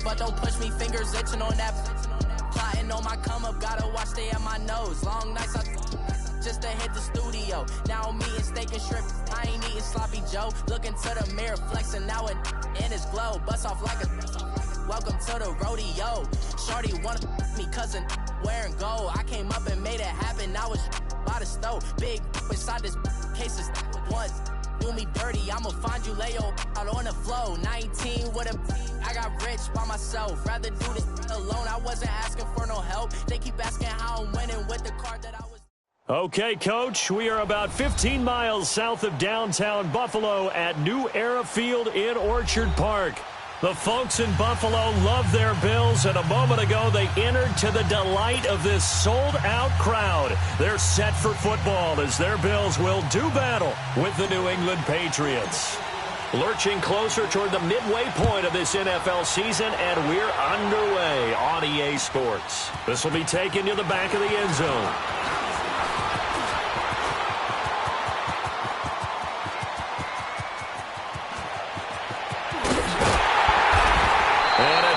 but don't push me, fingers itching on that. Plotting on my come up, gotta watch, stay at my nose. Long nights, just to hit the studio. Now I'm eating steak and shrimp, I ain't eating sloppy Joe. Looking to the mirror, flexing now it in his glow. Bust off like a welcome to the rodeo. Shorty wanna me, cousin wearing gold. I came up and made it happen, I was by the stove. Big inside this case of once. Do me dirty, I'ma find you, lay your out on the flow. 19 with a I got rich by myself. Rather do this alone, I wasn't asking for no help. They keep asking how I'm winning with the card that I was. Okay, Coach, we are about 15 miles south of downtown Buffalo at New Era Field in Orchard Park. The folks in Buffalo love their Bills, and a moment ago they entered to the delight of this sold-out crowd. They're set for football as their Bills will do battle with the New England Patriots. Lurching closer toward the midway point of this NFL season, and we're underway on EA Sports. This will be taken to the back of the end zone.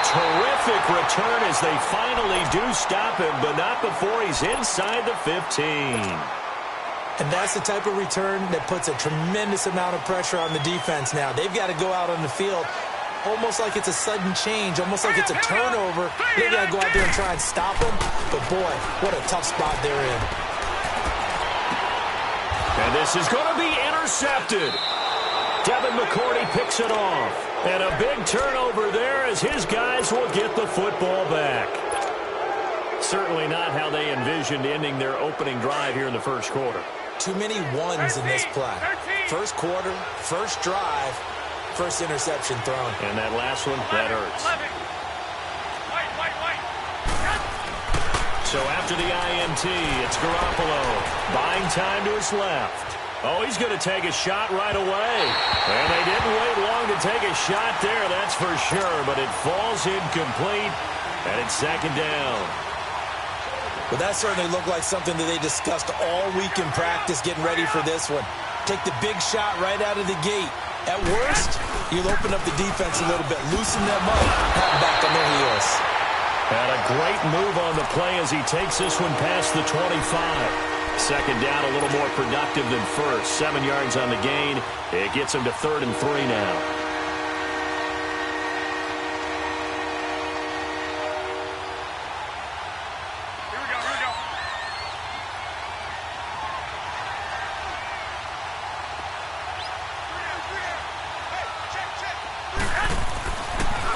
Terrific return as they finally do stop him, but not before he's inside the 15. And that's the type of return that puts a tremendous amount of pressure on the defense now. They've got to go out on the field almost like it's a sudden change, almost like it's a turnover. They've got to go out there and try and stop him. But, boy, what a tough spot they're in. And this is going to be intercepted. Devin McCourty picks it off. And a big turnover there as his guys will get the football back. Certainly not how they envisioned ending their opening drive here in the first quarter. Too many ones in this play. First quarter, first drive, first interception thrown. And that last one, that hurts. So after the INT, it's Garoppolo. Buying time to his left. Oh, he's going to take a shot right away. And they didn't wait long to take a shot there, that's for sure. But it falls incomplete, and it's second down. Well, that certainly looked like something that they discussed all week in practice getting ready for this one. Take the big shot right out of the gate. At worst, you'll open up the defense a little bit, loosen them up, have them back on their heels. And a great move on the play as he takes this one past the 25. Second down, a little more productive than first. 7 yards on the gain. It gets him to 3rd and 3 now.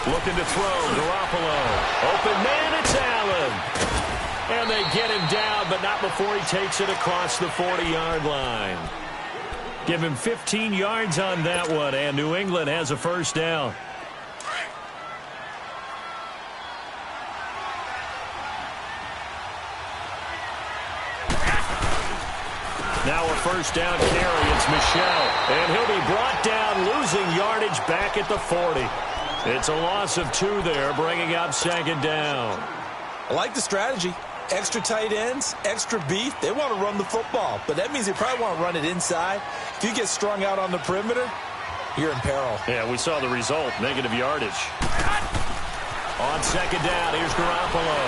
Looking to throw, Garoppolo. Open man, it's Allen. And they get him down, but not before he takes it across the 40-yard line. Give him 15 yards on that one, and New England has a first down. Now a first down carry, it's Michel. And he'll be brought down, losing yardage back at the 40. It's a loss of 2 there, bringing up second down. I like the strategy. Extra tight ends, extra beef. They want to run the football, but that means they probably want to run it inside. If you get strung out on the perimeter, you're in peril. Yeah, we saw the result, negative yardage. On second down, here's Garoppolo.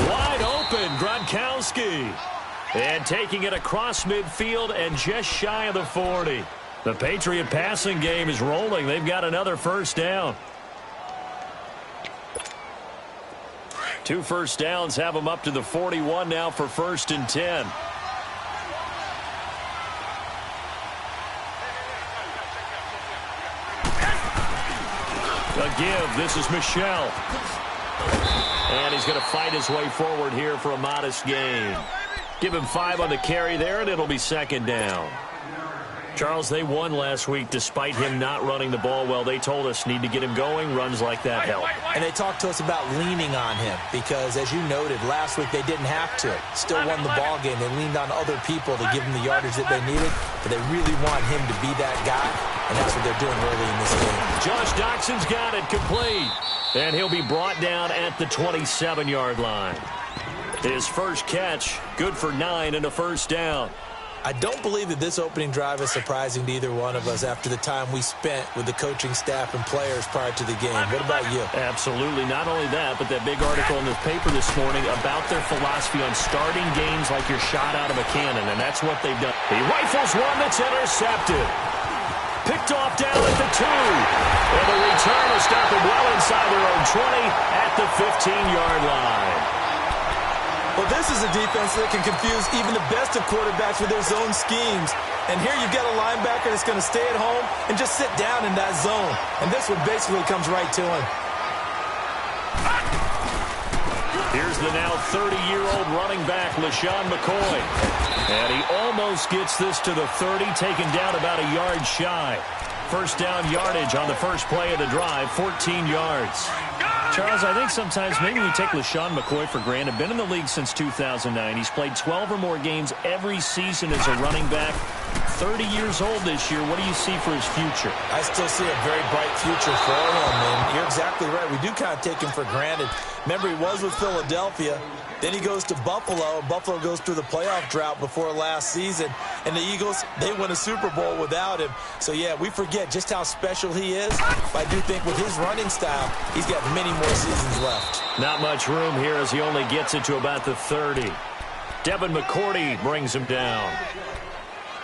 Wide open, Gronkowski. And taking it across midfield and just shy of the 40. The Patriot passing game is rolling. They've got another first down. 2 first downs have them up to the 41 now for 1st and 10. A give. This is Michel. And he's going to fight his way forward here for a modest gain. Give him 5 on the carry there, and it'll be second down. Charles, they won last week despite him not running the ball well. They told us need to get him going. Runs like that help. And they talked to us about leaning on him because, as you noted, last week they didn't have to. Still won the ball game. They leaned on other people to give him the yardage that they needed, but they really want him to be that guy, and that's what they're doing early in this game. Josh Doxson's got it complete, and he'll be brought down at the 27-yard line. His first catch, good for 9 and a first down. I don't believe that this opening drive is surprising to either one of us after the time we spent with the coaching staff and players prior to the game. What about you? Absolutely. Not only that, but that big article in the paper this morning about their philosophy on starting games like you're shot out of a cannon, and that's what they've done. He rifles one that's intercepted. Picked off down at the 2. And the return will stop him well inside their own 20 at the 15-yard line. Well, this is a defense that can confuse even the best of quarterbacks with their zone schemes. And here you've got a linebacker that's going to stay at home and just sit down in that zone. And this one basically comes right to him. Here's the now 30-year-old running back, LaShawn McCoy. And he almost gets this to the 30, taken down about a yard shy. First down yardage on the first play of the drive, 14 yards. Charles, I think sometimes maybe we take LaShawn McCoy for granted. Been in the league since 2009. He's played 12 or more games every season as a running back. 30 years old this year. What do you see for his future? I still see a very bright future for him, and you're exactly right. We do kind of take him for granted. Remember, he was with Philadelphia. Then he goes to Buffalo. Buffalo goes through the playoff drought before last season. And the Eagles, they win a Super Bowl without him. So, yeah, we forget just how special he is. But I do think with his running style, he's got many more seasons left. Not much room here as he only gets it to about the 30. Devin McCourty brings him down.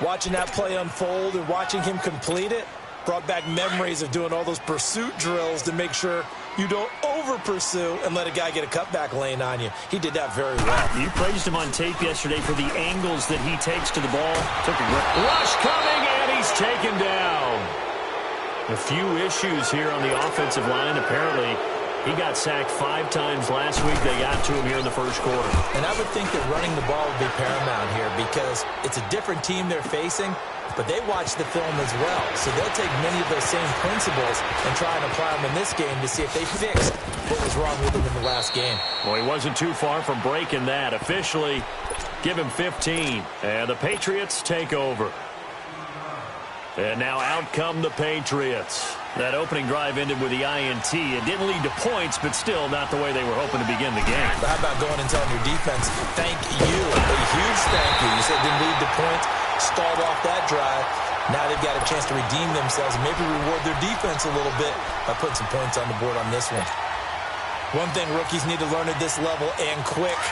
Watching that play unfold and watching him complete it brought back memories of doing all those pursuit drills to make sure you don't over-pursue and let a guy get a cutback lane on you. He did that very well. You praised him on tape yesterday for the angles that he takes to the ball. Took a great rush coming, and he's taken down. A few issues here on the offensive line. Apparently, he got sacked 5 times last week. They got to him here in the first quarter. And I would think that running the ball would be paramount here because it's a different team they're facing, but they watch the film as well. So they'll take many of those same principles and try and apply them in this game to see if they fixed what was wrong with them in the last game. Well, he wasn't too far from breaking that. Officially, give him 15. And the Patriots take over. And now out come the Patriots. That opening drive ended with the INT. It didn't lead to points, but still not the way they were hoping to begin the game. But how about going and telling your defense, thank you, a huge thank you. You said it didn't lead to points, stalled off that drive. Now they've got a chance to redeem themselves and maybe reward their defense a little bit by putting some points on the board on this one. One thing rookies need to learn at this level and quick.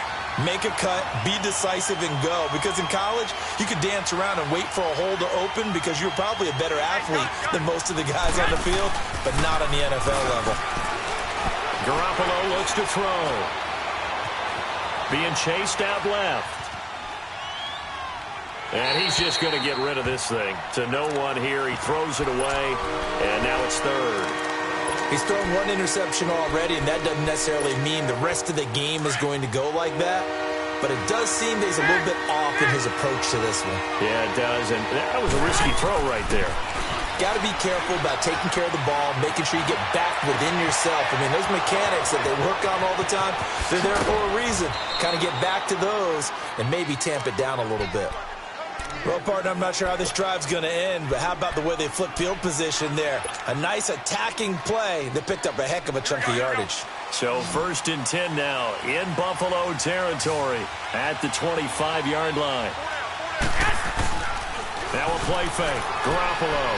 Make a cut, be decisive, and go. Because in college, you could dance around and wait for a hole to open because you're probably a better athlete than most of the guys on the field, but not on the NFL level. Garoppolo looks to throw. Being chased out left. And he's just going to get rid of this thing. To no one here. He throws it away, and now it's third. He's thrown one interception already, and that doesn't necessarily mean the rest of the game is going to go like that. But it does seem that he's a little bit off in his approach to this one. Yeah, it does, and that was a risky throw right there. Got to be careful about taking care of the ball, making sure you get back within yourself. I mean, those mechanics that they work on all the time, they're there for a reason. Kind of get back to those and maybe tamp it down a little bit. Well, partner, I'm not sure how this drive's going to end, but how about the way they flip field position there? A nice attacking play that picked up a heck of a chunk of yardage. So 1st and 10 now in Buffalo territory at the 25-yard line. Now a play fake. Garoppolo.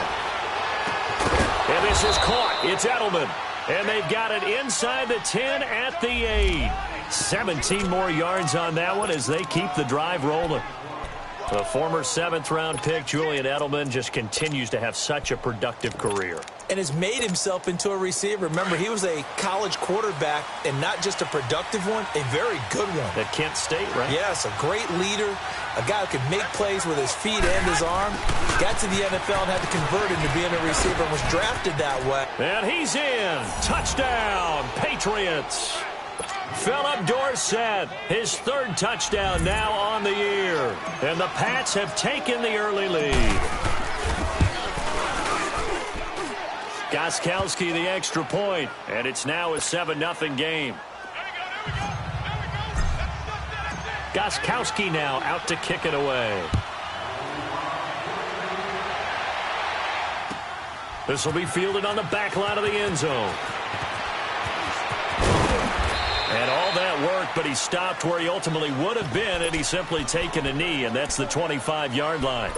And this is caught. It's Edelman. And they've got it inside the 10 at the 8. 17 more yards on that one as they keep the drive rolling. The former 7th-round pick, Julian Edelman, just continues to have such a productive career. And has made himself into a receiver. Remember, he was a college quarterback, and not just a productive one, a very good one. At Kent State, right? Yes, a great leader, a guy who could make plays with his feet and his arm. Got to the NFL and had to convert into being a receiver and was drafted that way. And he's in. Touchdown, Patriots. Philip Dorsett, his 3rd touchdown now on the year. And the Pats have taken the early lead. Gostkowski the extra point, and it's now a 7-0 game. Gostkowski now out to kick it away. This will be fielded on the back line of the end zone. And all that work, but he stopped where he ultimately would have been had he simply taken a knee, and that's the 25-yard line.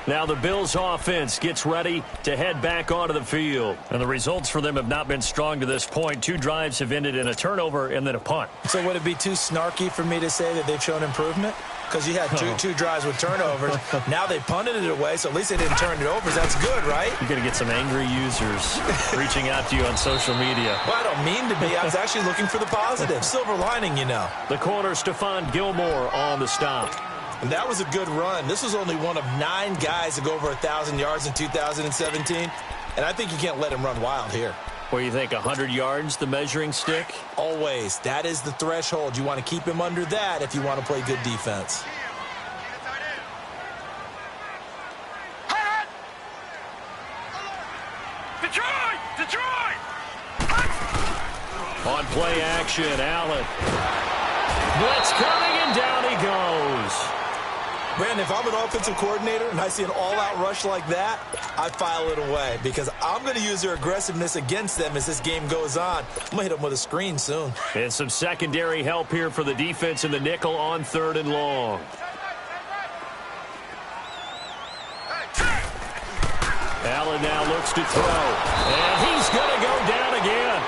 Now the Bills offense gets ready to head back onto the field. And the results for them have not been strong to this point. 2 drives have ended in a turnover and then a punt. So would it be too snarky for me to say that they've shown improvement? Because you had two drives with turnovers. Now they punted it away, so at least they didn't turn it over. That's good, right? You're going to get some angry users reaching out to you on social media. Well, I don't mean to be. I was actually looking for the positive. Silver lining, you know. The corner, Stephon Gilmore, on the stop. And that was a good run. This was only one of 9 guys to go over 1,000 yards in 2017. And I think you can't let him run wild here. What do you think, 100 yards, the measuring stick? Always. That is the threshold. You want to keep him under that if you want to play good defense. Detroit! On play action, Allen. Blitz coming, and down he goes. Brandon, if I'm an offensive coordinator and I see an all-out rush like that, I file it away because I'm going to use their aggressiveness against them as this game goes on. I'm going to hit them with a screen soon. And some secondary help here for the defense in the nickel on 3rd and long. Allen now looks to throw, and he's going to go down again.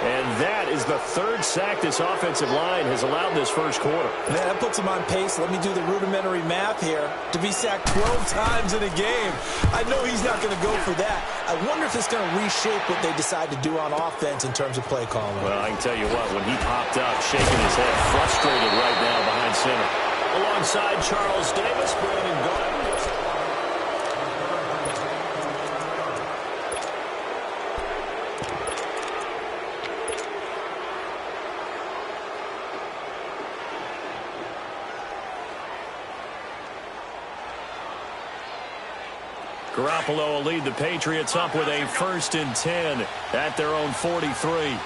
And that is the 3rd sack this offensive line has allowed this first quarter. Man, that puts him on pace. Let me do the rudimentary math here. To be sacked 12 times in a game. I know he's not going to go for that. I wonder if it's going to reshape what they decide to do on offense in terms of play calling. Well, I can tell you what, when he popped up, shaking his head, frustrated right now behind center. Alongside Charles Davis, Brandon Gordon. Garoppolo will lead the Patriots up with a 1st and 10 at their own 43. Hey,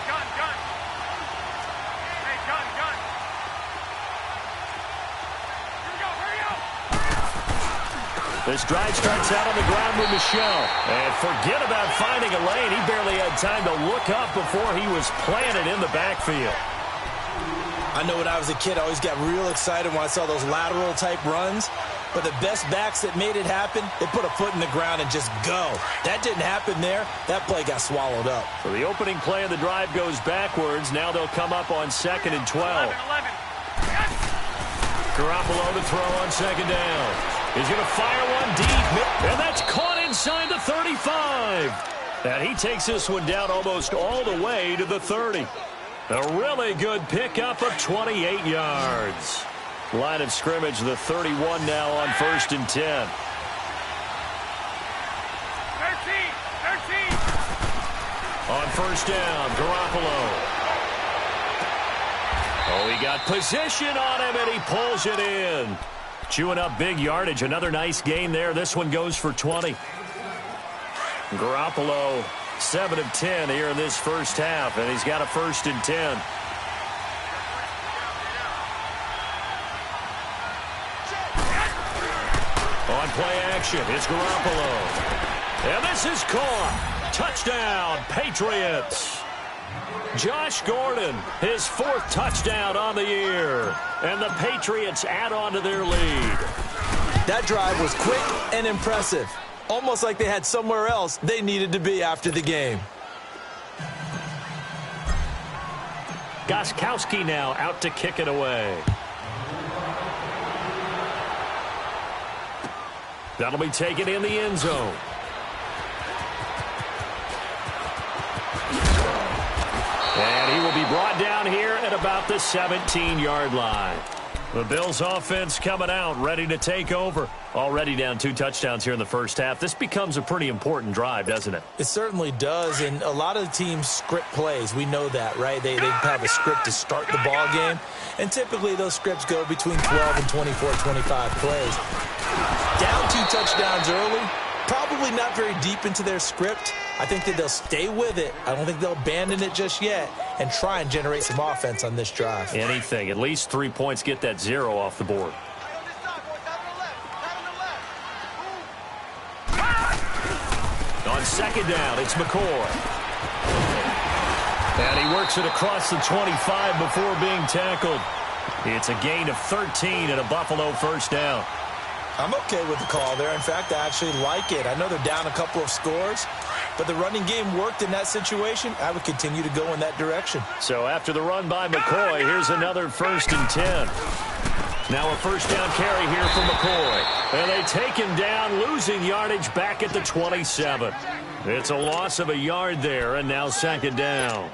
gun. This drive starts out on the ground with Michel. And forget about finding a lane. He barely had time to look up before he was planted in the backfield. I know when I was a kid, I always got real excited when I saw those lateral-type runs. But the best backs that made it happen, they put a foot in the ground and just go. That didn't happen there. That play got swallowed up. So the opening play of the drive goes backwards. Now they'll come up on 2nd and 12. 11. Garoppolo to throw on 2nd down. He's going to fire one deep. And that's caught inside the 35. And he takes this one down almost all the way to the 30. A really good pickup of 28 yards. Line of scrimmage, the 31 now on 1st and 10. 13. On 1st down, Garoppolo. Oh, he got position on him, and he pulls it in. Chewing up big yardage. Another nice gain there. This one goes for 20. Garoppolo, 7 of 10 here in this first half, and he's got a 1st and 10. On play action, it's Garoppolo. And this is caught. Touchdown, Patriots. Josh Gordon, his 4th touchdown on the year. And the Patriots add on to their lead. That drive was quick and impressive. Almost like they had somewhere else they needed to be after the game. Gostkowski now out to kick it away. That'll be taken in the end zone. And he will be brought down here at about the 17-yard line. The Bills offense coming out, ready to take over. Already down 2 touchdowns here in the first half. This becomes a pretty important drive, doesn't it? It certainly does, and a lot of the teams script plays. We know that, right? They have a script to start the ball game, and typically those scripts go between 12 and 24, 25 plays. Down 2 touchdowns early, probably not very deep into their script. I think that they'll stay with it. I don't think they'll abandon it just yet and try and generate some offense on this drive. Anything. At least 3 points, get that 0 off the board. On 2nd down, it's McCoy. And he works it across the 25 before being tackled. It's a gain of 13 and a Buffalo first down. I'm okay with the call there. In fact, I actually like it. I know they're down a couple of scores, but the running game worked in that situation. I would continue to go in that direction. So after the run by McCoy, here's another 1st and 10. Now a first down carry here from McCoy. And they take him down, losing yardage back at the 27. It's a loss of a yard there, and now 2nd down.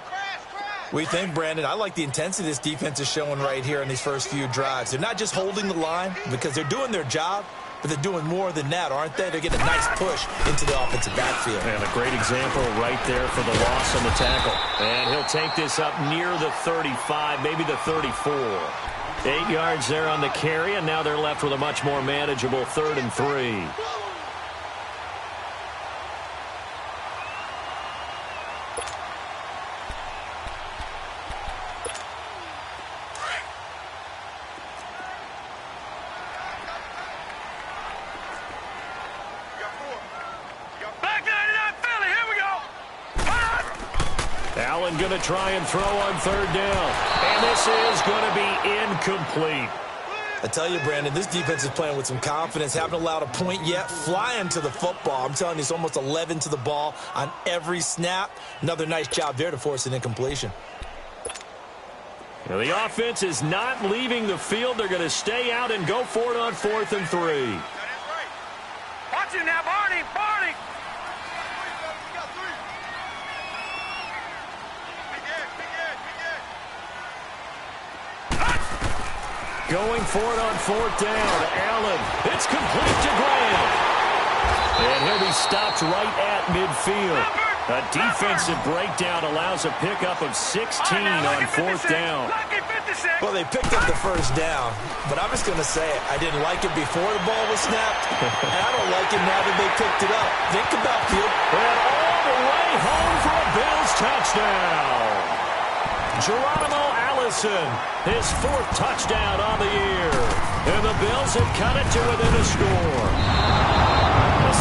We think, Brandon, I like the intensity this defense is showing right here in these first few drives. They're not just holding the line because they're doing their job, but they're doing more than that, aren't they? They're getting a nice push into the offensive backfield. And a great example right there for the loss on the tackle. And he'll take this up near the 35, maybe the 34. 8 yards there on the carry, and now they're left with a much more manageable 3rd and 3. Allen going to try and throw on 3rd down. And this is going to be incomplete. I tell you, Brandon, this defense is playing with some confidence. Haven't allowed a point yet. Flying to the football. I'm telling you, it's almost 11 to the ball on every snap. Another nice job there to force an incompletion. Now, the offense is not leaving the field. They're going to stay out and go for it on 4th and 3. Watch it now, Barney! Barney! Going for it on 4th down. Allen. It's complete to Graham. And he'll be stopped right at midfield. A defensive breakdown allows a pickup of 16 on 4th down. Well, they picked up the first down, but I'm just going to say it. I didn't like it before the ball was snapped, and I don't like it now that they picked it up. Think about field. And all the way home for a Bills touchdown. Geronimo Allison, his 4th touchdown on the year. And the Bills have cut it to within a score.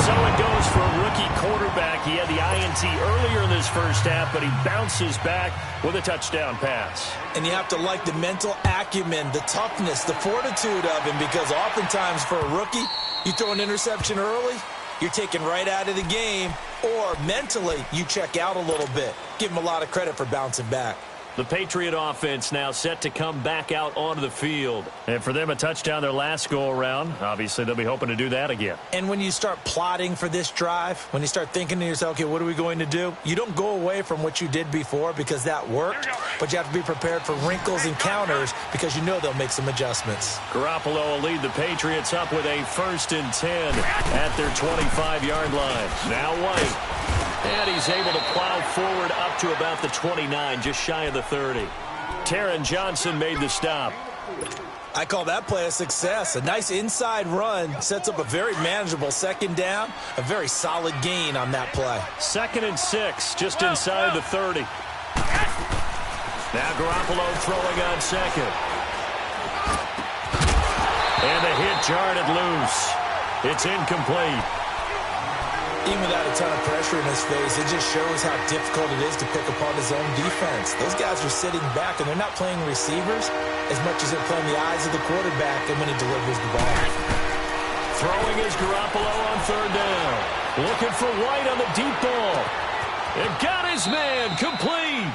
So it goes for a rookie quarterback. He had the INT earlier in this first half, but he bounces back with a touchdown pass. And you have to like the mental acumen, the toughness, the fortitude of him, because oftentimes for a rookie, you throw an interception early, you're taken right out of the game, or mentally you check out a little bit. Give him a lot of credit for bouncing back. The Patriot offense now set to come back out onto the field. And for them, a touchdown their last go-around. Obviously, they'll be hoping to do that again. And when you start plotting for this drive, when you start thinking to yourself, okay, what are we going to do? You don't go away from what you did before because that worked, but you have to be prepared for wrinkles and counters because you know they'll make some adjustments. Garoppolo will lead the Patriots up with a 1st and 10 at their 25-yard line. Now White. And he's able to plow forward up to about the 29, just shy of the 30. Taron Johnson made the stop. I call that play a success. A nice inside run sets up a very manageable 2nd down. A very solid gain on that play. 2nd and 6, just inside the 30. Now Garoppolo throwing on 2nd. And the hit jarred loose. It's incomplete. Even without a ton of pressure in his face, it just shows how difficult it is to pick apart his own defense. Those guys are sitting back, and they're not playing receivers as much as they're playing the eyes of the quarterback and when he delivers the ball. Throwing is Garoppolo on 3rd down. Looking for White on the deep ball. And got his man complete.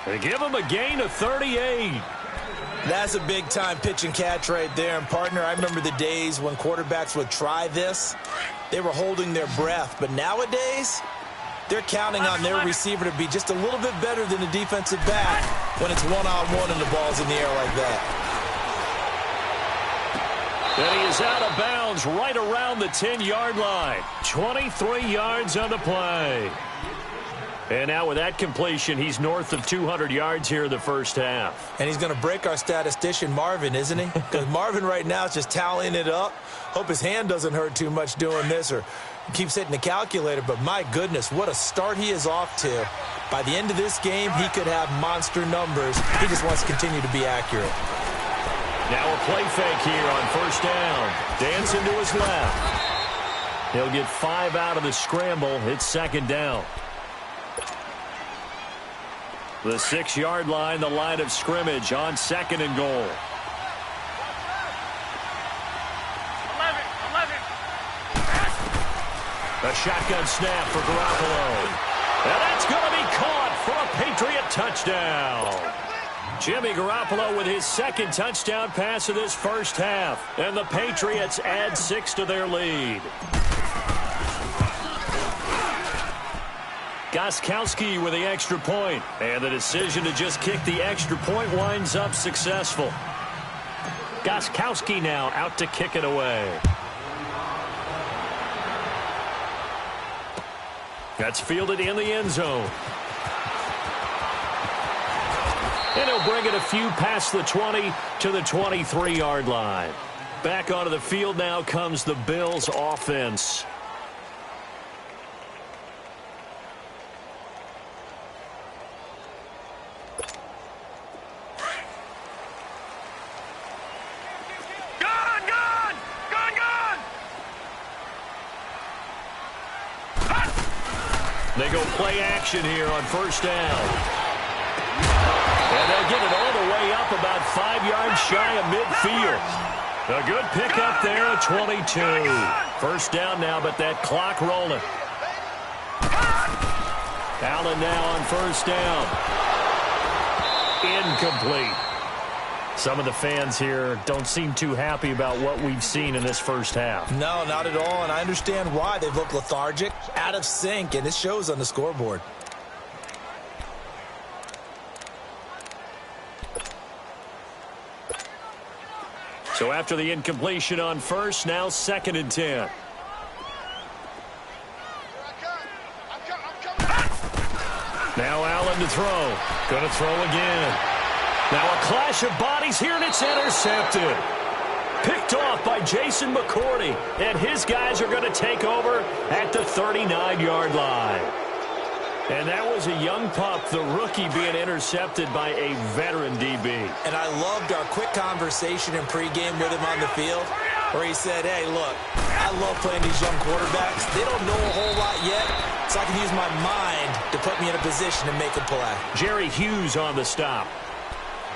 They give him a gain of 38. That's a big-time pitch and catch right there. And, partner, I remember the days when quarterbacks would try this. They were holding their breath. But nowadays, they're counting on their receiver to be just a little bit better than the defensive back when it's one-on-one and the ball's in the air like that. And he is out of bounds right around the 10-yard line. 23 yards on the play. And now with that completion, he's north of 200 yards here in the first half. And he's going to break our statistician, Marvin, isn't he? Because Marvin right now is just tallying it up. Hope his hand doesn't hurt too much doing this or keeps hitting the calculator. But my goodness, what a start he is off to. By the end of this game, he could have monster numbers. He just wants to continue to be accurate. Now a play fake here on 1st down. Dancing to his left. He'll get 5 out of the scramble. It's 2nd down. The 6-yard line, the line of scrimmage on 2nd and goal. 11. A shotgun snap for Garoppolo. And that's going to be caught for a Patriot touchdown. Jimmy Garoppolo with his 2nd touchdown pass of this first half. And the Patriots add 6 to their lead. Gostkowski with the extra point. And the decision to just kick the extra point winds up successful. Gostkowski now out to kick it away. That's fielded in the end zone. And he'll bring it a few past the 20 to the 23-yard line. Back onto the field now comes the Bills offense. They go play action here on first down. And they'll get it all the way up about 5 yards shy of midfield. A good pickup there at 22. First down now, but that clock rolling. Allen now on first down. Incomplete. Some of the fans here don't seem too happy about what we've seen in this first half. No, not at all, and I understand why. They've looked lethargic, out of sync, and it shows on the scoreboard. So after the incompletion on first, now 2nd and 10. Now Allen to throw. Going to throw again. Now a clash of bodies here, and it's intercepted. Picked off by Jason McCourty, and his guys are going to take over at the 39-yard line. And that was a young pup, the rookie, being intercepted by a veteran DB. And I loved our quick conversation in pregame with him on the field, where he said, hey, look, I love playing these young quarterbacks. They don't know a whole lot yet, so I can use my mind to put me in a position to make a play. Jerry Hughes on the stop.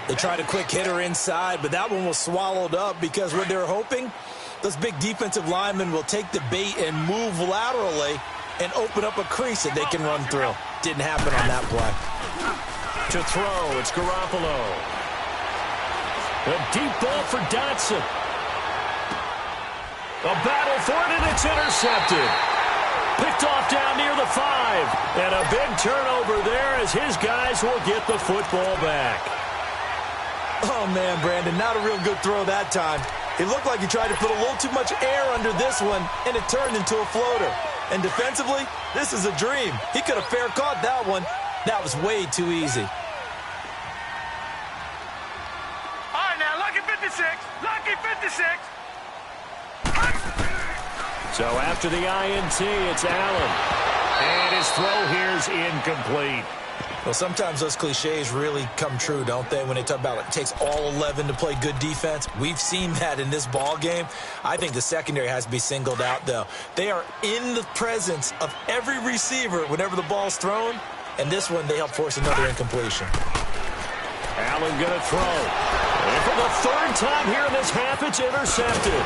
They tried a quick hitter inside, but that one was swallowed up because what they're hoping, those big defensive linemen will take the bait and move laterally and open up a crease that they can run through. Didn't happen on that play. To throw, it's Garoppolo. A deep ball for Dotson. A battle for it, and it's intercepted. Picked off down near the 5. And a big turnover there as his guys will get the football back. Oh, man, Brandon, not a real good throw that time. It looked like he tried to put a little too much air under this one, and it turned into a floater. And defensively, this is a dream. He could have fair caught that one. That was way too easy. All right, now, lucky 56. Lucky 56. So after the INT, it's Allen. And his throw here's incomplete. Well, sometimes those cliches really come true, don't they, when they talk about it takes all 11 to play good defense. We've seen that in this ball game. I think the secondary has to be singled out, though. They are in the presence of every receiver whenever the ball's thrown, and this one they help force another incompletion. Allen going to throw. And for the 3rd time here in this half, it's intercepted.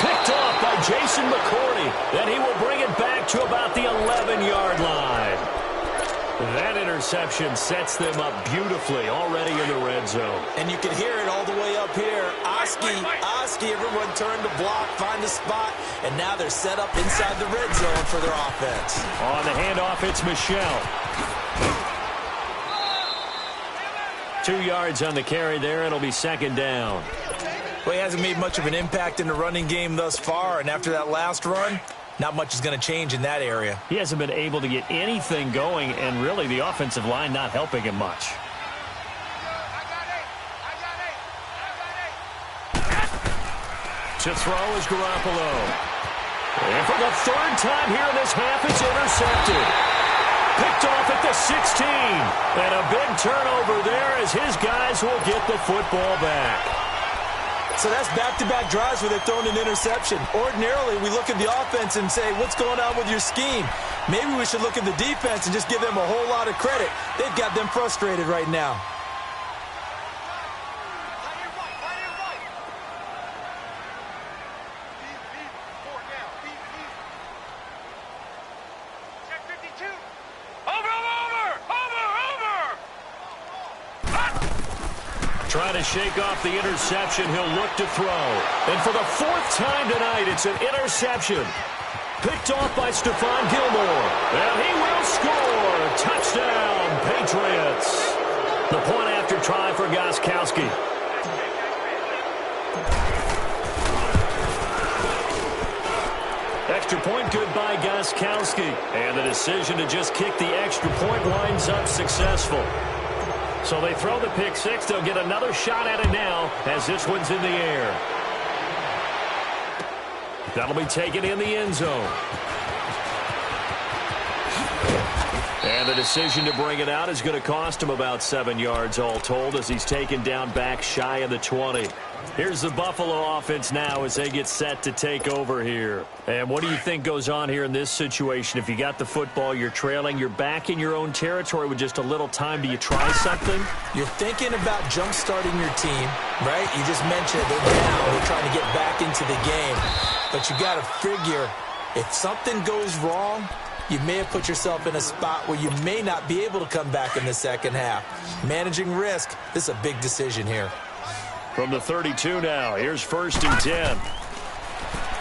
Picked off by Jason McCourty. Then he will bring it back to about the 11-yard line. That interception sets them up beautifully already in the red zone. And you can hear it all the way up here. Oski, everyone turned to block, find a spot, and now they're set up inside the red zone for their offense. On the handoff, it's Michel. 2 yards on the carry there. It'll be 2nd down. Well, he hasn't made much of an impact in the running game thus far, and after that last run, not much is going to change in that area. He hasn't been able to get anything going, and really the offensive line not helping him much. To throw is Garoppolo. And for the 3rd time here in this half, it's intercepted. Picked off at the 16. And a big turnover there as his guys will get the football back. So that's back-to-back drives where they're throwing an interception. Ordinarily, we look at the offense and say, what's going on with your scheme? Maybe we should look at the defense and just give them a whole lot of credit. They've got them frustrated right now. Trying to shake off the interception. He'll look to throw. And for the fourth time tonight, it's an interception. Picked off by Stephon Gilmore. And he will score. Touchdown, Patriots. The point after try for Gostkowski. Extra point good by Gostkowski. And the decision to just kick the extra point winds up successful. So they throw the pick six. They'll get another shot at it now as this one's in the air. That'll be taken in the end zone. And the decision to bring it out is going to cost him about 7 yards all told as he's taken down back shy of the 20. Here's the Buffalo offense now as they get set to take over here. And what do you think goes on here in this situation? If you got the football, you're trailing, you're back in your own territory with just a little time. Do you try something? You're thinking about jump-starting your team, right? You just mentioned it. They're down. They're trying to get back into the game. But you got to figure if something goes wrong, you may have put yourself in a spot where you may not be able to come back in the second half. Managing risk, this is a big decision here. From the 32 now, here's 1st and 10.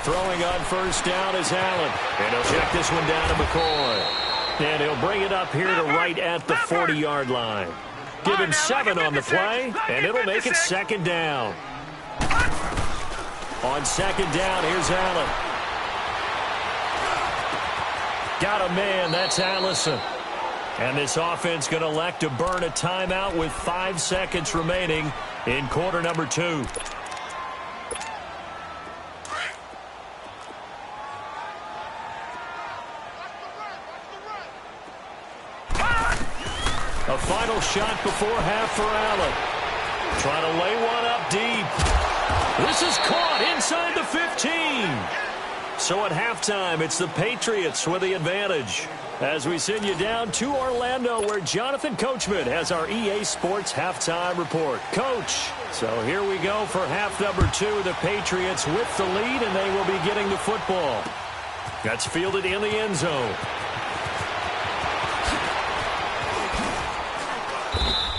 Throwing on first down is Allen. And he'll check this one down to McCoy. And he'll bring it up here to right at the 40-yard line. Give him 7 on the play, and it'll make it 2nd down. On 2nd down, here's Allen. Got a man, that's Allison. And this offense going to elect to burn a timeout with 5 seconds remaining in quarter number 2. A final shot before half for Allen. Trying to lay one up deep. This is caught inside the 15. So at halftime, it's the Patriots with the advantage. As we send you down to Orlando, where Jonathan Coachman has our EA Sports halftime report. Coach, so here we go for half number 2. The Patriots with the lead, and they will be getting the football. That's fielded in the end zone.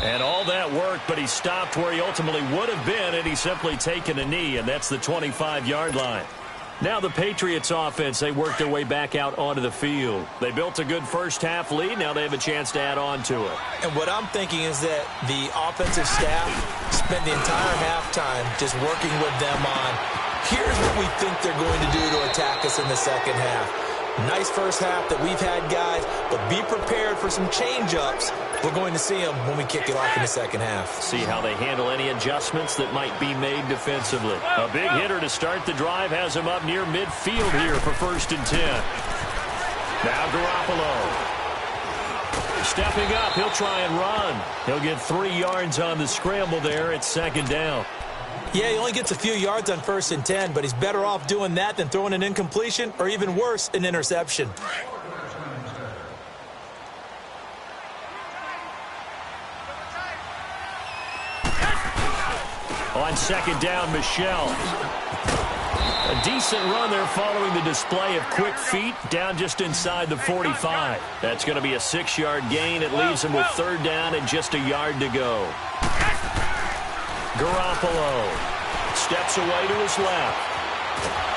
And all that work, but he stopped where he ultimately would have been, and he's simply taken a knee, and that's the 25-yard line. Now the Patriots offense, they work their way back out onto the field. They built a good first half lead. Now they have a chance to add on to it. And what I'm thinking is that the offensive staff spent the entire halftime just working with them on, here's what we think they're going to do to attack us in the second half. Nice first half that we've had, guys, but be prepared for some change-ups. We're going to see them when we kick it off in the second half. See how they handle any adjustments that might be made defensively. A big hitter to start the drive has him up near midfield here for 1st and 10. Now Garoppolo. Stepping up, he'll try and run. He'll get 3 yards on the scramble there. It's 2nd down. Yeah, he only gets a few yards on 1st and 10, but he's better off doing that than throwing an incompletion or even worse, an interception. On 2nd down, Michel. A decent run there following the display of quick feet down just inside the 45. That's going to be a 6-yard gain. It leaves him with 3rd down and just a yard to go. Garoppolo steps away to his left.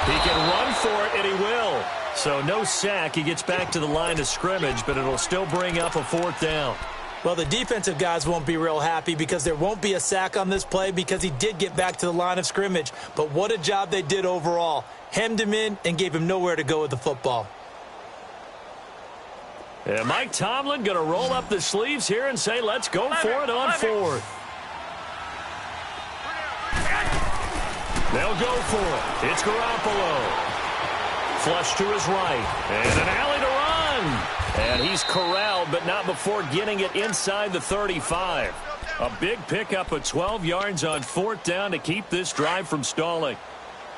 He can run for it, and he will. So no sack. He gets back to the line of scrimmage, but it'll still bring up a 4th down. Well, the defensive guys won't be real happy because there won't be a sack on this play because he did get back to the line of scrimmage. But what a job they did overall. Hemmed him in and gave him nowhere to go with the football. And Mike Tomlin going to roll up the sleeves here and say, let's go for it on 4th. They'll go for it. It's Garoppolo. Flush to his right. And an alley to run. And he's corralled, but not before getting it inside the 35. A big pickup of 12 yards on 4th down to keep this drive from stalling.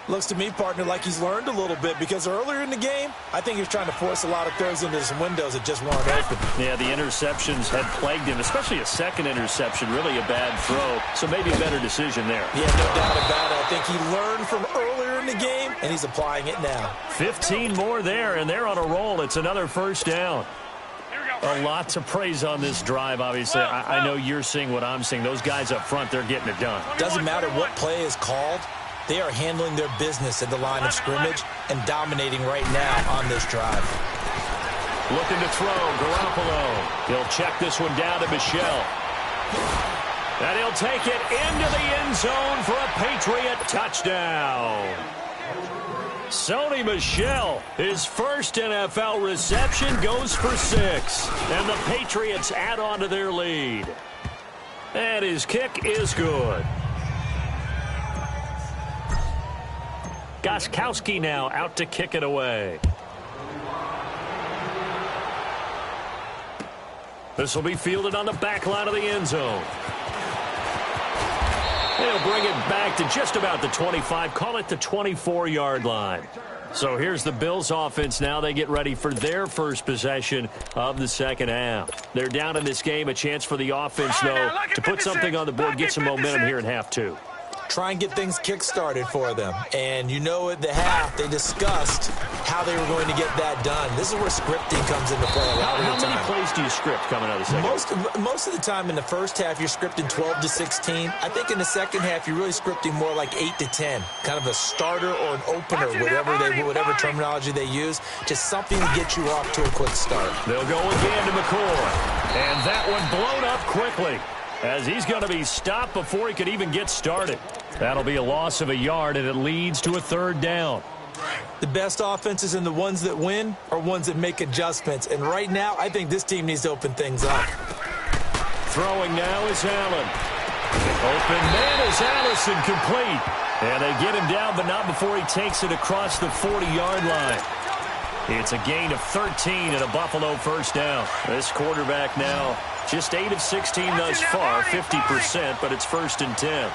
Looks to me, partner, like he's learned a little bit because earlier in the game, I think he was trying to force a lot of throws into some windows that just weren't open. Yeah, the interceptions had plagued him, especially a second interception, really a bad throw. So maybe a better decision there. Yeah, no doubt about it. I think he learned from earlier in the game, and he's applying it now. 15 more there, and they're on a roll. It's another 1st down. A lot to praise on this drive, obviously. I know you're seeing what I'm seeing. Those guys up front, they're getting it done. Doesn't matter what play is called. They are handling their business at the line of scrimmage and dominating right now on this drive. Looking to throw, Garoppolo. He'll check this one down to Michel. And he'll take it into the end zone for a Patriot touchdown. Sony Michel, his first NFL reception, goes for 6. And the Patriots add on to their lead. And his kick is good. Gostkowski now out to kick it away. This will be fielded on the back line of the end zone. They'll bring it back to just about the 25, call it the 24-yard line. So here's the Bills offense now. They get ready for their first possession of the second half. They're down in this game, a chance for the offense, though, to put something on the board, get some momentum here in half 2. Try and get things kick-started for them. And you know at the half, they discussed how they were going to get that done. This is where scripting comes into play a lot of the time. How many plays do you script coming out of the second? Most of the time in the first half, you're scripting 12 to 16. I think in the second half, you're really scripting more like 8 to 10. Kind of a starter or an opener, whatever terminology they use. Just something to get you off to a quick start. They'll go again to McCoy. And that one blown up quickly, as he's going to be stopped before he could even get started. That'll be a loss of a yard, and it leads to a 3rd down. The best offenses and the ones that win are ones that make adjustments. And right now, I think this team needs to open things up. Throwing now is Allen. Open man is Allison, complete. And they get him down, but not before he takes it across the 40-yard line. It's a gain of 13 and a Buffalo 1st down. This quarterback now just 8 of 16 thus far, 50%, but it's 1st and 10.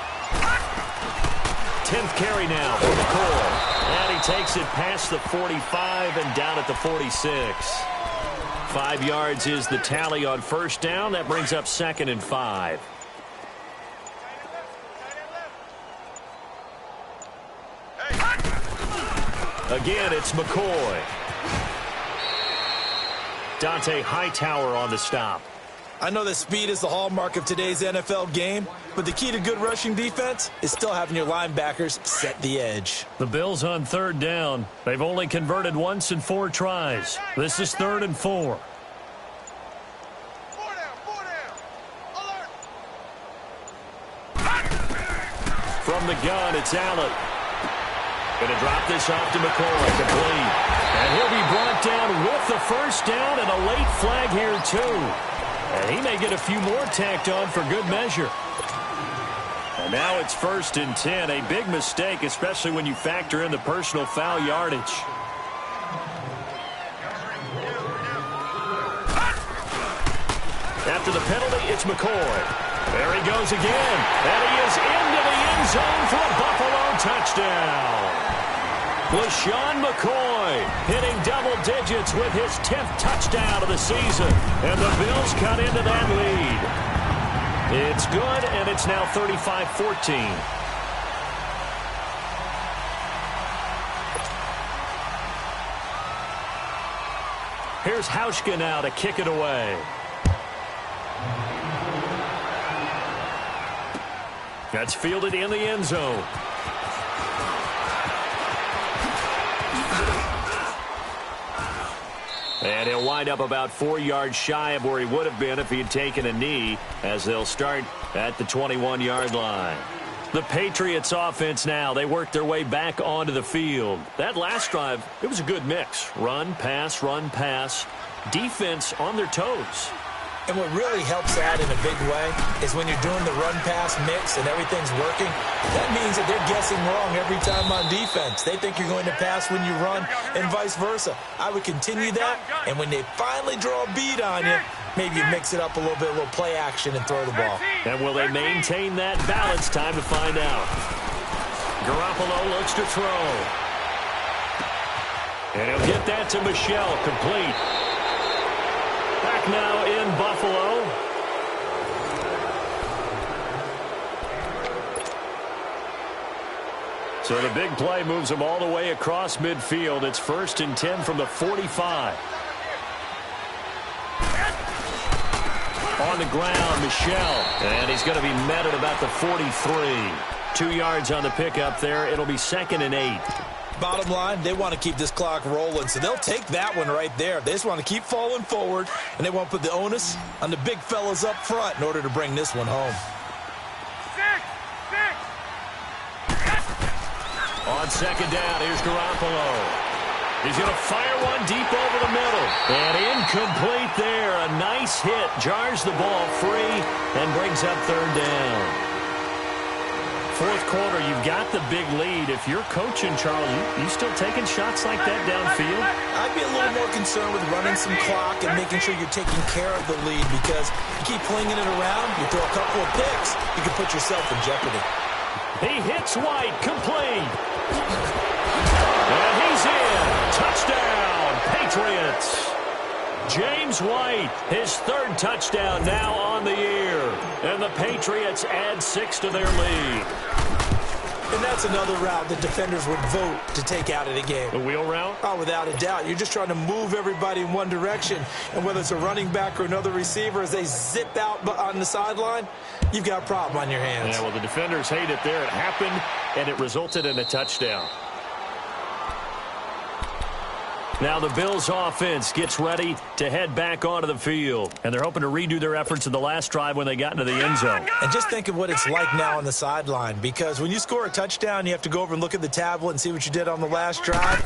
10th carry now for McCoy. And he takes it past the 45 and down at the 46. 5 yards is the tally on 1st down. That brings up 2nd and 5. Again, it's McCoy. Dante Hightower on the stop. I know that speed is the hallmark of today's NFL game, but the key to good rushing defense is still having your linebackers set the edge. The Bills on 3rd down. They've only converted once in 4 tries. This is 3rd and 4. From the gun, it's Allen. Going to drop this off to McCoy, complete. And he'll be brought down with the 1st down and a late flag here, too. And he may get a few more tacked on for good measure. And now it's 1st and 10. A big mistake, especially when you factor in the personal foul yardage. After the penalty, it's McCoy. There he goes again. And he is into the end zone for a Buffalo touchdown. LaShawn McCoy hitting double digits with his 10th touchdown of the season. And the Bills cut into that lead. It's good, and it's now 35-14. Here's Hauschka now to kick it away. That's fielded in the end zone. And he'll wind up about 4 yards shy of where he would have been if he had taken a knee, as they'll start at the 21-yard line. The Patriots offense now, they work their way back onto the field. That last drive, it was a good mix. Run, pass, defense on their toes. And what really helps that in a big way is when you're doing the run-pass mix and everything's working, that means that they're guessing wrong every time on defense. They think you're going to pass when you run and vice versa. I would continue that, and when they finally draw a bead on you, maybe you mix it up a little bit, a little play action, and throw the ball. And will they maintain that balance? Time to find out. Garoppolo looks to throw. And he'll get that to Michel, complete. Back now in Buffalo. So the big play moves them all the way across midfield. It's 1st and 10 from the 45. On the ground, Michel. And he's going to be met at about the 43. 2 yards on the pickup there. It'll be 2nd and 8. Bottom line, they want to keep this clock rolling, so they'll take that one right there. They just want to keep falling forward, and they want to put the onus on the big fellas up front in order to bring this one home. On 2nd down, here's Garoppolo. He's going to fire one deep over the middle. And incomplete there. A nice hit. Jars the ball free and brings up 3rd down. 4th quarter, you've got the big lead. If you're coaching, Charles, you still taking shots like that downfield? I'd be a little more concerned with running some clock and making sure you're taking care of the lead, because you keep flinging it around, you throw a couple of picks, you can put yourself in jeopardy. He hits White, complete. And he's in. Touchdown, Patriots. James White, his 3rd touchdown now on the year. And the Patriots add 6 to their lead. And that's another route that defenders would vote to take out of the game. The wheel route? Oh, without a doubt. You're just trying to move everybody in one direction. And whether it's a running back or another receiver, as they zip out on the sideline, you've got a problem on your hands. Yeah, well, the defenders hate it there. It happened, and it resulted in a touchdown. Now the Bills offense gets ready to head back onto the field. And they're hoping to redo their efforts in the last drive when they got into the end zone. And just think of what it's like now on the sideline, because when you score a touchdown, you have to go over and look at the tablet and see what you did on the last drive.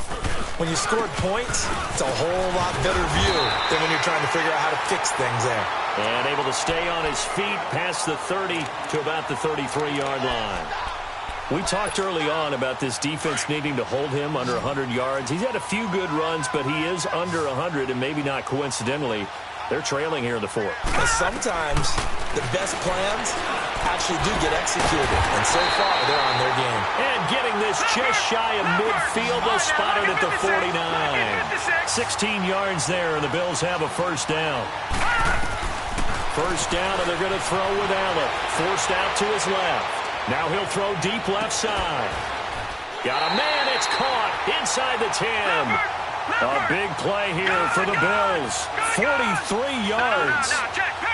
When you scored points, it's a whole lot better view than when you're trying to figure out how to fix things there. And able to stay on his feet past the 30 to about the 33-yard line. We talked early on about this defense needing to hold him under 100 yards. He's had a few good runs, but he is under 100, and maybe not coincidentally, they're trailing here in the 4th. And sometimes the best plans actually do get executed, and so far they're on their game. And getting this just shy of midfield, they'll spot it at the 49. 16 yards there, and the Bills have a 1st down. 1st down, and they're going to throw with Allen. Forced out to his left. Now he'll throw deep left side. Got a man, it's caught inside the 10. A big play here for the Bills. 43 yards.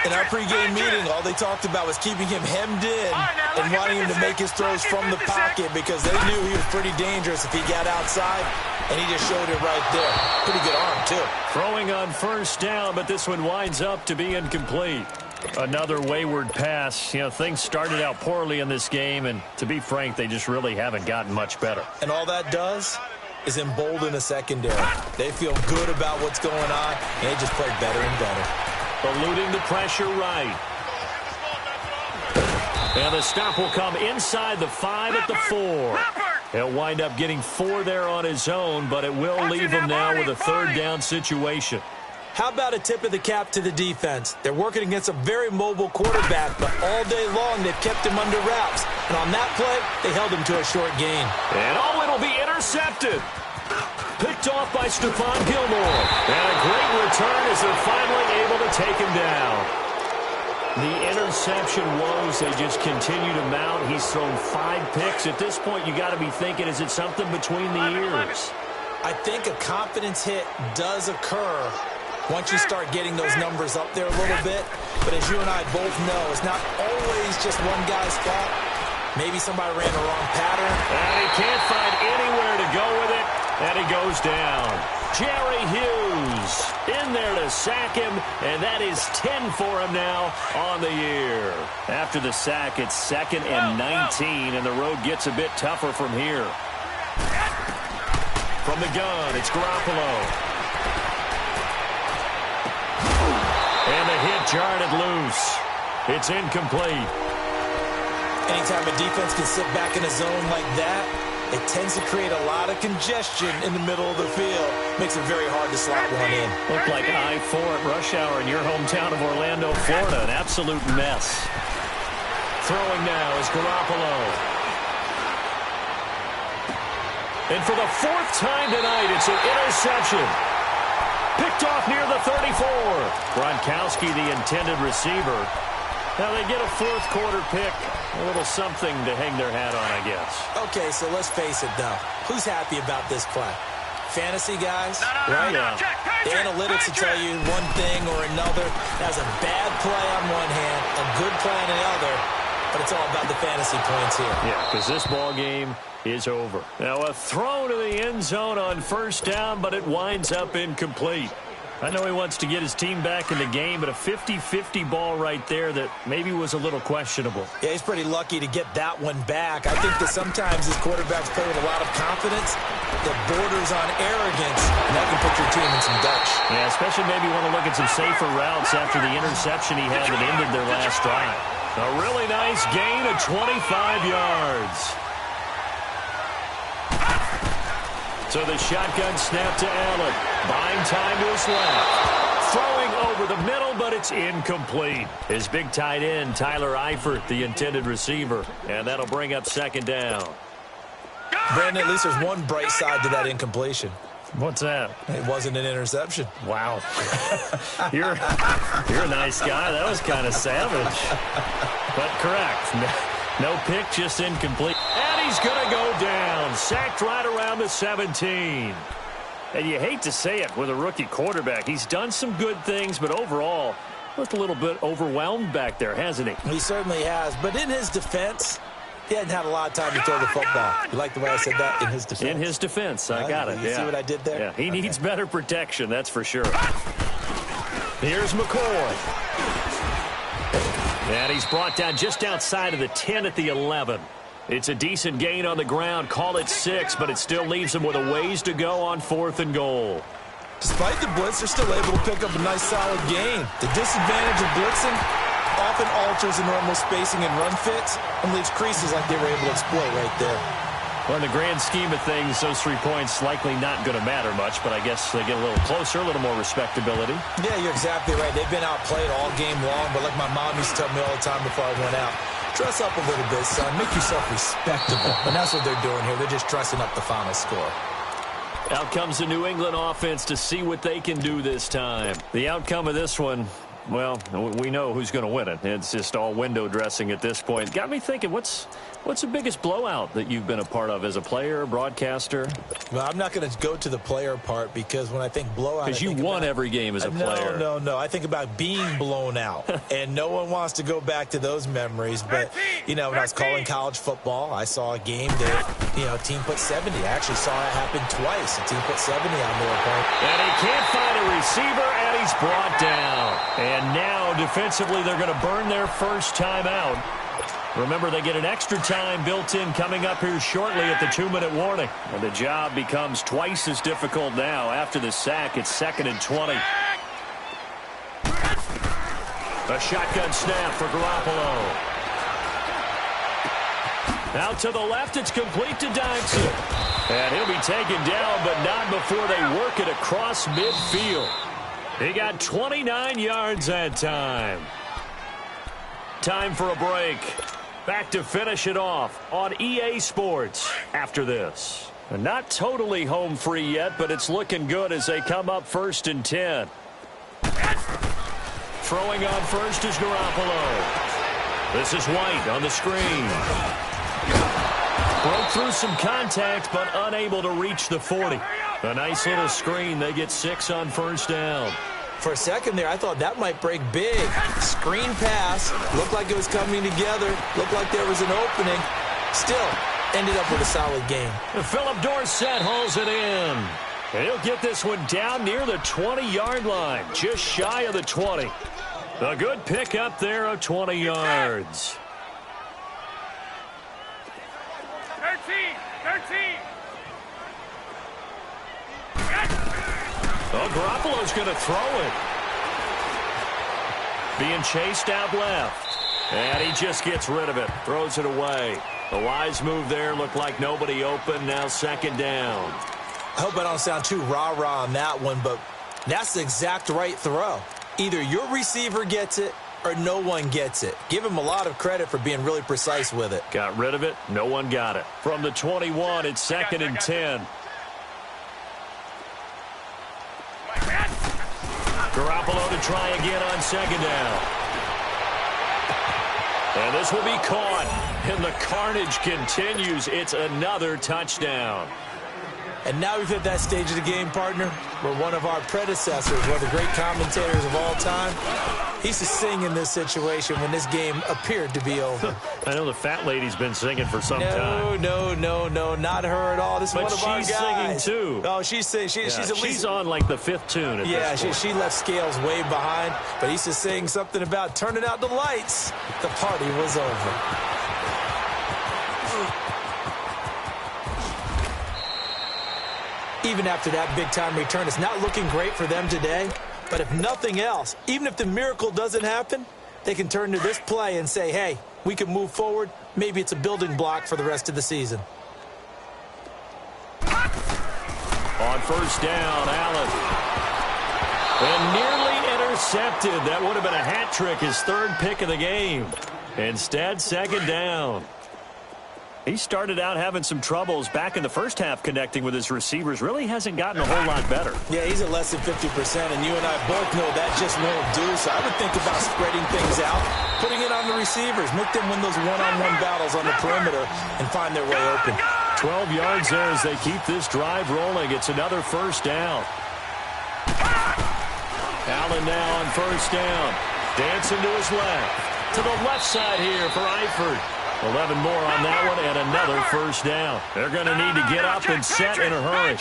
In our pregame meeting, all they talked about was keeping him hemmed in and wanting him to make his throws from the pocket, because they knew he was pretty dangerous if he got outside, and he just showed it right there. Pretty good arm, too. Throwing on 1st down, but this one winds up to be incomplete. Another wayward pass. You know, things started out poorly in this game, and to be frank, they just really haven't gotten much better. And all that does is embolden a secondary. They feel good about what's going on, and they just play better and better. Eluding the pressure right. And the stop will come inside the 5 at the 4. He'll wind up getting 4 there on his own, but it will leave him now with a 3rd down situation. How about a tip of the cap to the defense? They're working against a very mobile quarterback, but all day long they've kept him under wraps. And on that play, they held him to a short gain. And it'll be intercepted. Picked off by Stephon Gilmore. And a great return as they're finally able to take him down. The interception woes, they just continue to mount. He's thrown 5 picks. At this point, you got to be thinking, is it something between the ears? I think a confidence hit does occur once you start getting those numbers up there a little bit. But as you and I both know, it's not always just one guy's fault. Maybe somebody ran the wrong pattern. And he can't find anywhere to go with it, and he goes down. Jerry Hughes in there to sack him, and that is 10 for him now on the year. After the sack, it's 2nd and 19, and the road gets a bit tougher from here. From the gun, it's Garoppolo. And the hit jarred it loose. It's incomplete. Anytime a defense can sit back in a zone like that, It tends to create a lot of congestion in the middle of the field. Makes it very hard to slot one in. Looked like I-4 at rush hour in your hometown of Orlando, Florida. An absolute mess. Throwing now is Garoppolo. And for the 4th time tonight, it's an interception. Picked off near the 34. Gronkowski, the intended receiver. Now they get a 4th quarter pick. A little something to hang their hat on, I guess. Okay, so let's face it, though. Who's happy about this play? Fantasy guys, right? Yeah. The analytics will tell you one thing or another. That's a bad play on one hand, a good play on the other, but it's all about the fantasy points here. Yeah, because this ball game is over. Now a throw to the end zone on 1st down, but it winds up incomplete. I know he wants to get his team back in the game, but a 50-50 ball right there that maybe was a little questionable. Yeah, he's pretty lucky to get that one back. I think that sometimes these quarterbacks play with a lot of confidence that borders on arrogance, and that can put your team in some Dutch. Yeah, especially maybe want to look at some safer routes after the interception he had that ended their last drive. A really nice gain of 25 yards. So the shotgun snap to Allen. Buying time to his left. Throwing over the middle, but it's incomplete. His big tight end, Tyler Eifert, the intended receiver. And that'll bring up 2nd down. Brandon, at least there's one bright side to that incompletion. What's that? It wasn't an interception. Wow. You're a nice guy. That was kind of savage. But correct. No pick, just incomplete. And he's going to go down. Sacked right around the 17. And you hate to say it with a rookie quarterback. He's done some good things, but overall, looked a little bit overwhelmed back there, hasn't he? He certainly has. But in his defense, he hadn't had a lot of time to throw the football. You like the way I said that? In his defense. In his defense. I got it. You see what I did there? Yeah, he needs better protection, that's for sure. Here's McCoy. And he's brought down just outside of the 10 at the 11. It's a decent gain on the ground. Call it 6, but it still leaves him with a ways to go on 4th and goal. Despite the blitz, they're still able to pick up a nice, solid gain. The disadvantage of blitzing often alters the normal spacing and run fits and leaves creases like they were able to exploit right there. Well, in the grand scheme of things, those 3 points likely not going to matter much, but I guess they get a little closer, a little more respectability. Yeah, you're exactly right. They've been outplayed all game long, but like my mom used to tell me all the time before I went out, dress up a little bit, son. Make yourself respectable. And that's what they're doing here. They're just dressing up the final score. Out comes the New England offense to see what they can do this time. The outcome of this one, well, we know who's going to win it. It's just all window dressing at this point. Got me thinking, what's the biggest blowout that you've been a part of as a player, broadcaster? Well, I'm not going to go to the player part because when I think blowout, because you won every game as a player. No. I think about being blown out, and no one wants to go back to those memories. But, you know, when I was calling college football, I saw a game that, you know, a team put 70. I actually saw it happen twice. A team put 70 on their opponent. And he can't find a receiver, and he's brought down. And now, defensively, they're going to burn their first time out. Remember, they get an extra time built in coming up here shortly at the 2-minute warning. And the job becomes twice as difficult now. After the sack, it's 2nd and 20. A shotgun snap for Garoppolo. Out to the left, it's complete to Dodson. And he'll be taken down, but not before they work it across midfield. He got 29 yards that time. Time for a break. Back to finish it off on EA Sports after this. Not totally home free yet, but it's looking good as they come up 1st and 10. Throwing on first is Garoppolo. This is White on the screen. Broke through some contact, but unable to reach the 40. A nice little screen. They get 6 on 1st down. For a second there, I thought that might break big. Screen pass. Looked like it was coming together. Looked like there was an opening. Still, ended up with a solid game. Philip Dorsett hauls it in. And he'll get this one down near the 20-yard line. Just shy of the 20. A good pick up there of 20 yards. 13. Oh, Garoppolo's going to throw it. Being chased out left. And he just gets rid of it. Throws it away. A wise move there. Looked like nobody open. Now second down. I hope I don't sound too rah-rah on that one, but that's the exact right throw. Either your receiver gets it or no one gets it. Give him a lot of credit for being really precise with it. Got rid of it. No one got it. From the 21, it's second and 10. Garoppolo to try again on second down. And this will be caught. And the carnage continues. It's another touchdown. And now we've hit that stage of the game, partner, where one of our predecessors, one of the great commentators of all time, he used to sing in this situation when this game appeared to be over. I know the fat lady's been singing for some time. No, not her at all. This is one of our guys. But she's singing, too. Oh, she's singing. She's at least... She's on, like, the fifth tune at this point. She left Scales way behind, but he used to sing something about turning out the lights. The party was over. Even after that big-time return, it's not looking great for them today. But if nothing else, even if the miracle doesn't happen, they can turn to this play and say, hey, we can move forward. Maybe it's a building block for the rest of the season. On first down, Allen. And nearly intercepted. That would have been a hat trick, his third pick of the game. Instead, second down. He started out having some troubles back in the first half connecting with his receivers. Really hasn't gotten a whole lot better. Yeah, he's at less than 50%, and you and I both know that just won't do. So I would think about spreading things out, putting it on the receivers, make them win those one-on-one battles on the perimeter and find their way open. 12 yards there as they keep this drive rolling. It's another first down. Allen now on first down. Dancing to his left. To the left side here for Eifert. 11 more on that one and another first down. They're going to need to get up and set in a hurry.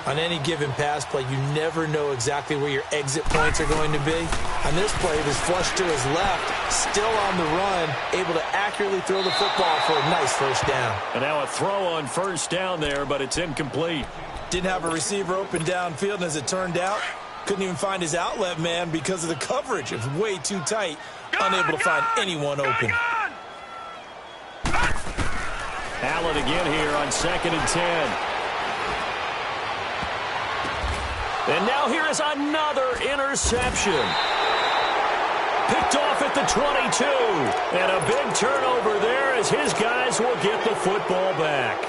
On any given pass play, you never know exactly where your exit points are going to be. On this play, it was flushed to his left, still on the run, able to accurately throw the football for a nice first down. And now a throw on first down there, but it's incomplete. Didn't have a receiver open downfield, and as it turned out, couldn't even find his outlet man because of the coverage. It was way too tight, unable to find anyone open. Allen again here on second and 10. And now here is another interception. Picked off at the 22. And a big turnover there as his guys will get the football back.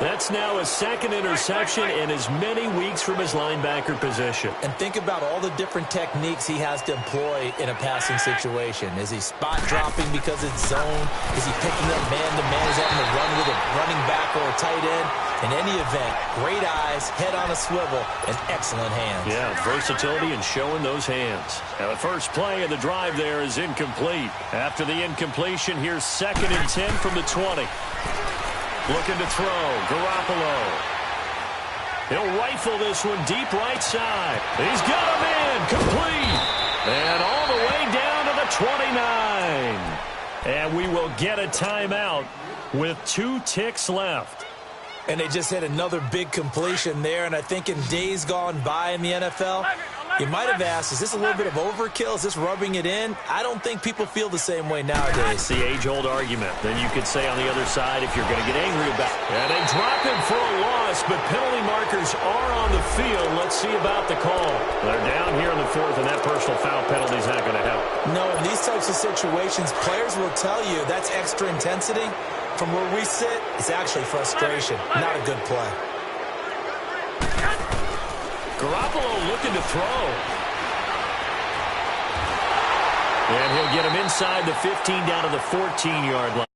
That's now his second interception in as many weeks from his linebacker position. And think about all the different techniques he has to employ in a passing situation. Is he spot dropping because it's zone? Is he picking up man-to-man? Is he having to run with a running back or a tight end? In any event, great eyes, head on a swivel, and excellent hands. Yeah, versatility and showing those hands. Now the first play of the drive there is incomplete. After the incompletion, here's second and 10 from the 20. Looking to throw, Garoppolo. He'll rifle this one deep right side. He's got him in, complete. And all the way down to the 29. And we will get a timeout with 2 ticks left. And they just had another big completion there. And I think in days gone by in the NFL, you might have asked, is this a little bit of overkill? Is this rubbing it in? I don't think people feel the same way nowadays. It's the age-old argument. Then you could say on the other side, if you're going to get angry about it. And they drop him for a loss, but penalty markers are on the field. Let's see about the call. They're down here in the fourth, and that personal foul penalty is not going to help. No, in these types of situations, players will tell you that's extra intensity. From where we sit, it's actually frustration, not a good play. Garoppolo looking to throw. And he'll get him inside the 15 down to the 14-yard line.